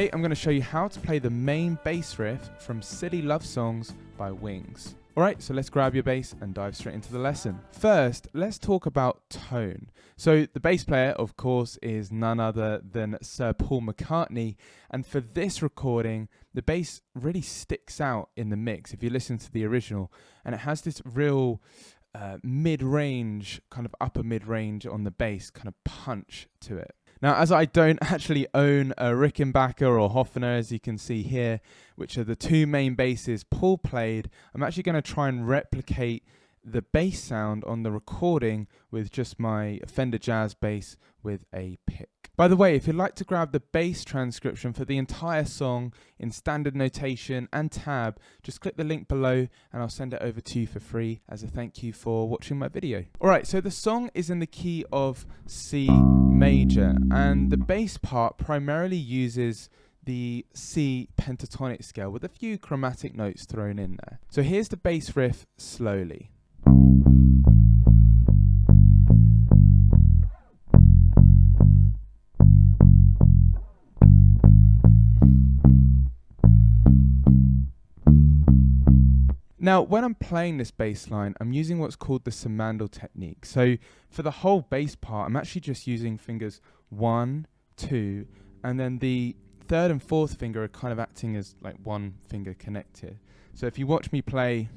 Today I'm going to show you how to play the main bass riff from Silly Love Songs by Wings. Alright, so let's grab your bass and dive straight into the lesson. First, let's talk about tone. So the bass player, of course, is none other than Sir Paul McCartney, and for this recording, the bass really sticks out in the mix if you listen to the original, and it has this real mid-range, kind of upper mid-range on the bass, kind of punch to it. Now, as I don't actually own a Rickenbacker or Hofner, as you can see here, which are the two main basses Paul played, I'm actually going to try and replicate the bass sound on the recording with just my Fender Jazz bass with a pick. By the way, if you'd like to grab the bass transcription for the entire song in standard notation and tab, just click the link below and I'll send it over to you for free as a thank you for watching my video. Alright, so the song is in the key of C major, and the bass part primarily uses the C pentatonic scale with a few chromatic notes thrown in there. So here's the bass riff slowly. Now, when I'm playing this bass line, I'm using what's called the Simandl technique. So for the whole bass part, I'm actually just using fingers 1, 2, and then the third and fourth finger are kind of acting as like one finger connected. So if you watch me play,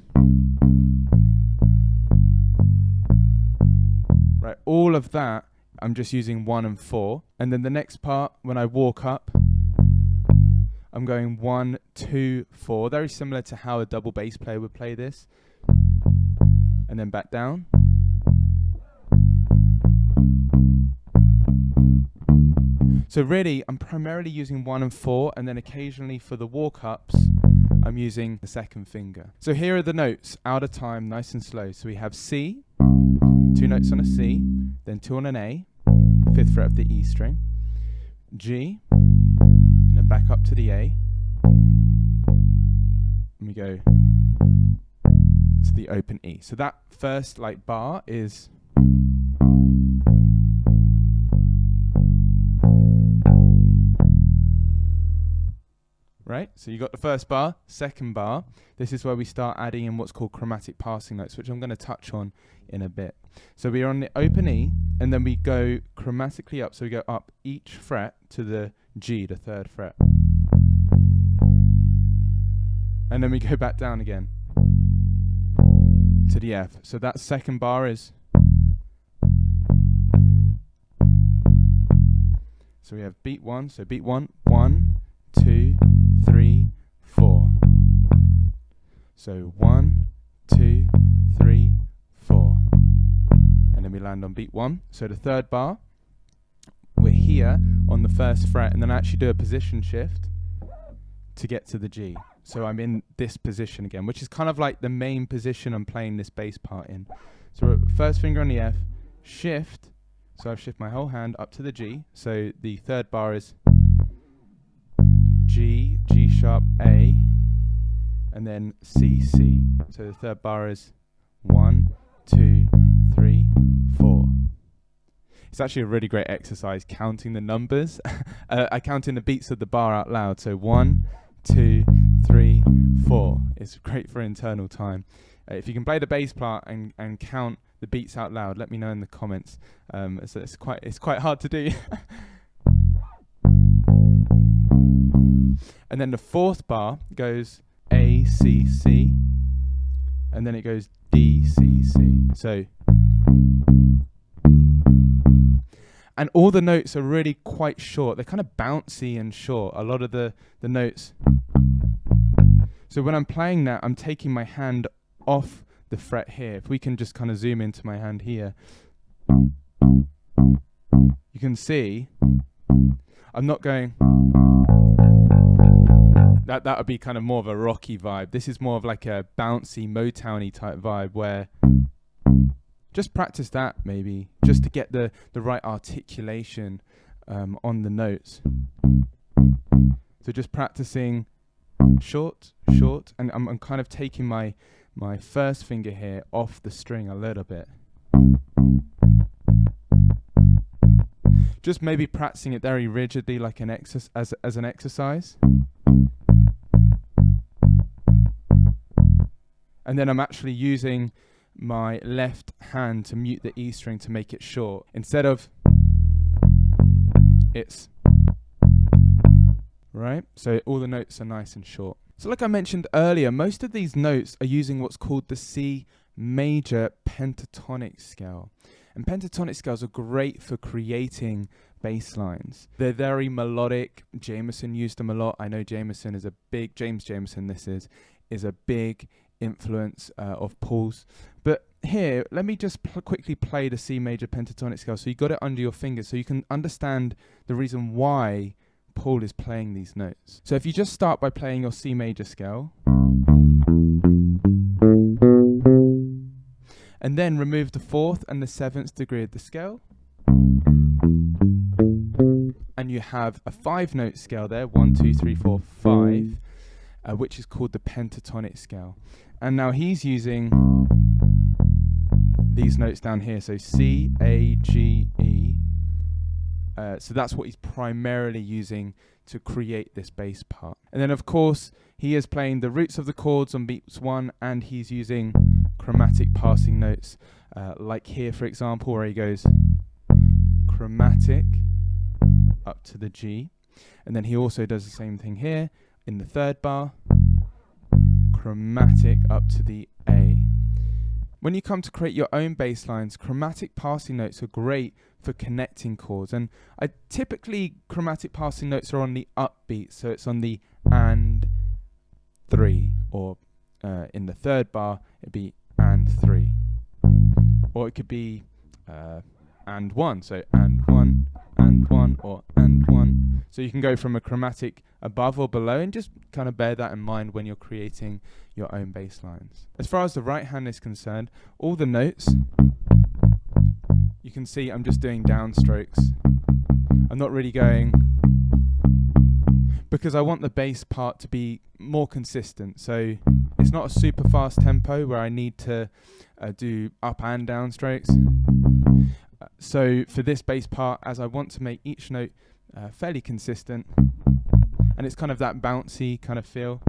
right, all of that, I'm just using 1 and 4. And then the next part, when I walk up, I'm going 1, 2, 4, very similar to how a double bass player would play this. And then back down. So really, I'm primarily using 1 and 4, and then occasionally for the walk-ups, I'm using the second finger. So here are the notes, out of time, nice and slow. So we have C, 2 notes on a C, then 2 on an A, 5th fret of the E string, G, and then back up to the A, and we go to the open E. So that first like bar is right, so you got the first bar, second bar. This is where we start adding in what's called chromatic passing notes, which I'm going to touch on in a bit. So we are on the open E, and then we go chromatically up. So we go up each fret to the G, the 3rd fret. And then we go back down again to the F. So that second bar is. So we have beat 1. So beat 1, 1, 2, 3, 4. So 1, 2, 3, 4. And then we land on beat 1. So the 3rd bar, we're here on the 1st fret, and then I actually do a position shift to get to the G. So I'm in this position again, which is kind of like the main position I'm playing this bass part in. So first finger on the F, shift. So I've shifted my whole hand up to the G. So the 3rd bar is G, G sharp, A, and then C, C. So the 3rd bar is 1, 2, 3, 4. It's actually a really great exercise counting the numbers. I count in the beats of the bar out loud. So 1, 2, 3, 4. It's great for internal time. If you can play the bass part and count the beats out loud, let me know in the comments. So it's quite hard to do. And then the 4th bar goes A, C, C, and then it goes D, C, C. So, and all the notes are really quite short. They're kind of bouncy and short, a lot of the notes. So when I'm playing that, I'm taking my hand off the fret here. If we can just kind of zoom into my hand here, you can see I'm not going. That would be kind of more of a rocky vibe. This is more of like a bouncy, Motowny type vibe where just practice that maybe, just to get the right articulation on the notes. So just practicing short, short, and I'm kind of taking my first finger here off the string a little bit. just maybe practicing it very rigidly like an as an exercise. And then I'm actually using my left hand to mute the E string to make it short. Instead of, it's, right? So all the notes are nice and short. So like I mentioned earlier, most of these notes are using what's called the C major pentatonic scale. And pentatonic scales are great for creating bass lines. They're very melodic. Jameson used them a lot. I know Jameson is a big, James Jameson this is a big influence of Paul's. But here, let me just quickly play the C major pentatonic scale so you got it under your fingers so you can understand the reason why Paul is playing these notes. So if you just start by playing your C major scale, and then remove the 4th and the 7th degree of the scale, and you have a 5-note scale there, 1, 2, 3, 4, 5, which is called the pentatonic scale. And now he's using these notes down here, so C, A, G, E. So that's what he's primarily using to create this bass part. And then of course he is playing the roots of the chords on beats 1, and he's using chromatic passing notes, like here for example, where he goes chromatic up to the G, and then he also does the same thing here in the 3rd bar, chromatic up to the A. When you come to create your own bass lines, chromatic passing notes are great for connecting chords, and typically chromatic passing notes are on the upbeat, so it's on the and 3, or in the 3rd bar it'd be and 3, or it could be and 1, so and 1, or and 1. So you can go from a chromatic above or below, and just kind of bear that in mind when you're creating your own bass lines. As far as the right hand is concerned, all the notes, you can see I'm just doing downstrokes. I'm not really going, because I want the bass part to be more consistent. So it's not a super fast tempo where I need to do up and down strokes. So for this bass part, as I want to make each note fairly consistent, and it's kind of that bouncy kind of feel,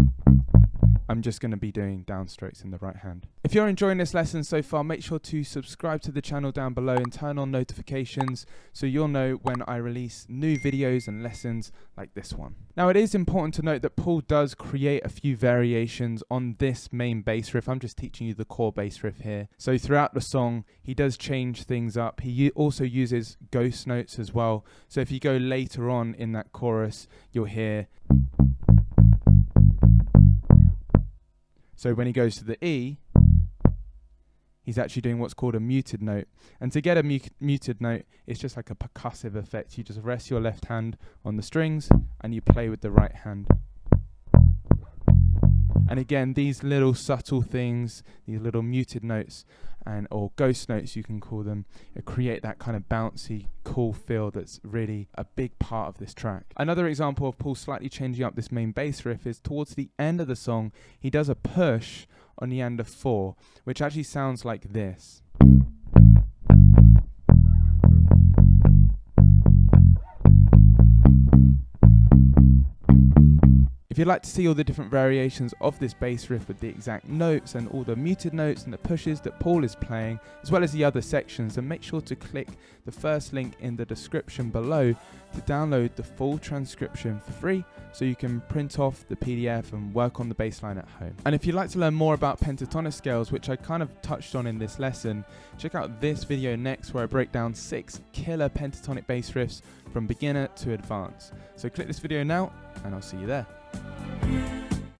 I'm just going to be doing downstrokes in the right hand. If you're enjoying this lesson so far, make sure to subscribe to the channel down below and turn on notifications so you'll know when I release new videos and lessons like this one. Now it is important to note that Paul does create a few variations on this main bass riff. I'm just teaching you the core bass riff here. So throughout the song, he does change things up. He also uses ghost notes as well. So if you go later on in that chorus, you'll hear. So when he goes to the E, he's actually doing what's called a muted note. And to get a muted note, it's just like a percussive effect. You just rest your left hand on the strings and you play with the right hand. And again, these little subtle things, these little muted notes, or ghost notes you can call them, create that kind of bouncy, cool feel that's really a big part of this track. Another example of Paul slightly changing up this main bass riff is towards the end of the song, he does a push on the end of 4, which actually sounds like this. If you'd like to see all the different variations of this bass riff with the exact notes and all the muted notes and the pushes that Paul is playing, as well as the other sections, then make sure to click the first link in the description below to download the full transcription for free so you can print off the PDF and work on the bass line at home. And if you'd like to learn more about pentatonic scales, which I kind of touched on in this lesson, check out this video next where I break down 6 killer pentatonic bass riffs from beginner to advanced. So click this video now and I'll see you there.